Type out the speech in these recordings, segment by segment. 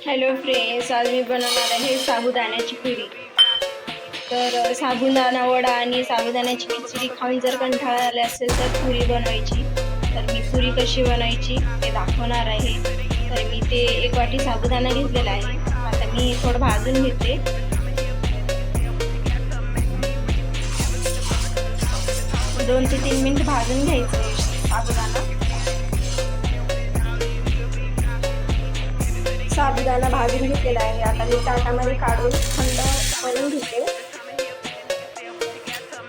Hello friends, आज मी बनवणार आहे साबुदाण्याची पुरी. तर साबुदाणा वडा आणि साबुदाण्याची खिचडी खाऊन जर कंटाळा आला असेल तर पुरी बनवायची. तर मी पुरी कशी बनवायची ते दाखवणार आहे. तर मी ते 1 वाटी साबुदाणा घेतलेला आहे. आता मी थोडं भाजून घेते. 2 ते 3 मिनिट भाजून घ्यायचं साबुदाणा. साबुदाणा भाजून घेतलेला आहे. आता मी ताटामध्ये काढून थंड करून घेते.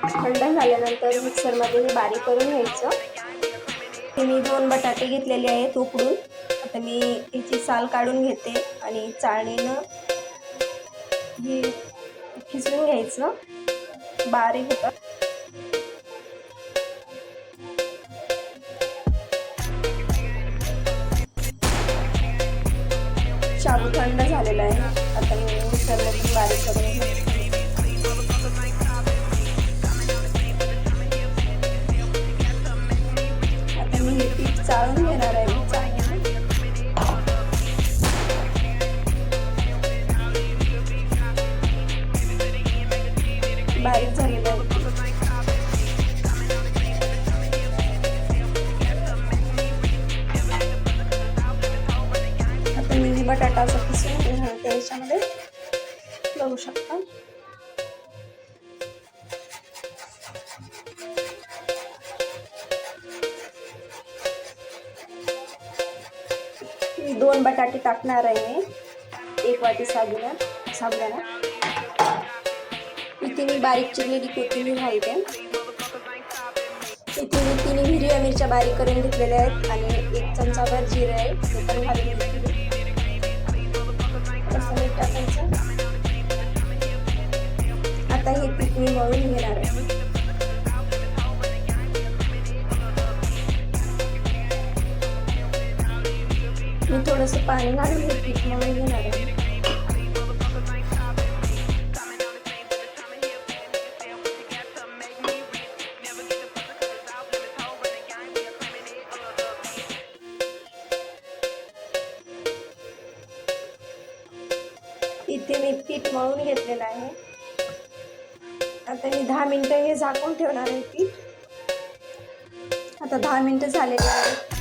थंड झाल्यानंतर मिक्सरमध्ये हे बारीक करून घ्यायचं. मी 2 बटाटे घेतलेले आहेत उकडून. आता मी याची साल काढून घेते आणि चाळणीनं हे खिसून घ्यायचं. बारीक होतं. शाबू थंड झालेला आहे. आता मी मिक्सरमधून बारीक करून घेते. आता मी हे पीठ चाळून घेणार आहे. बारीक झालेलं आहे. आता मी बटाटा असं किसून त्याच्यामध्ये बघू शकता. मी 2 बटाटे टाकणार आहे. 1 वाटी साबुदाणा. इथे मी बारीक चिरलेली कोथिंबीर घालते. इथे मी 3 हिरव्या मिरच्या बारीक करून घेतलेल्या आहेत आणि 1 चमचाभर जिरे आहे ते पण घालून घेतले. असं मीठ टाकायचं. आता हे पीठ मी मळून घेणार आहे. मी थोडंसं पाणी घालून हे पीठ मळून घेणार आहे. इथे मी पीठ मळून घेतलेलं आहे. आता मी 10 मिनिटं हे झाकून ठेवणार आहे पीठ. आता 10 मिनिटं झालेली आहेत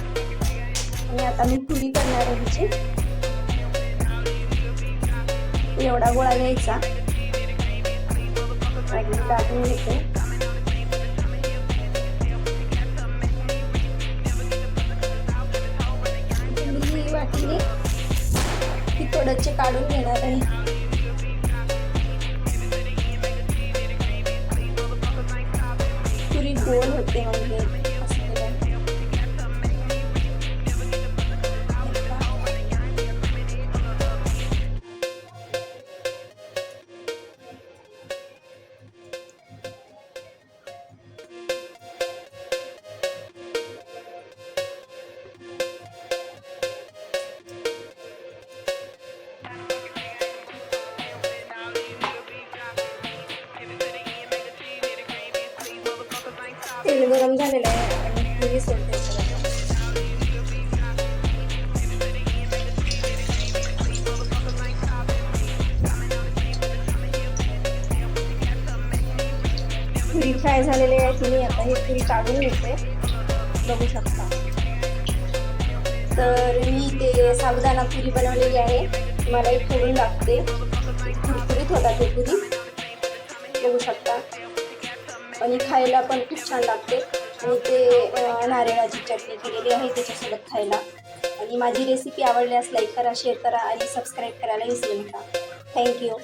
आणि आता मी पुरी करणार आहे ह्याची. एवढा गोळा घ्यायचा आणि टाकून घेते. ही वाटीने ही थोडंचे काढून घेणार आहे. पुरी गोल होते म्हणजे तेल गरम झालेलं आहे आणि पुरी सोडते. पुरी फ्राय झालेली आहे. तुम्ही आता ही पुरी काढून घेते. बघू शकता. तर मी ते साबुदाणा पुरी बनवलेली आहे. मला एक फोडून लागते. कुरकुरीत होतात ही पुरी. बघू शकता. आणि खायला पण खूप छान लागते. आणि ते नारळाची चटणी केलेली आहे त्याच्यासोबत खायला. आणि माझी रेसिपी आवडल्यास लाईक करा, शेअर करा आणि सबस्क्राईब करायला विसरू नका. थँक्यू.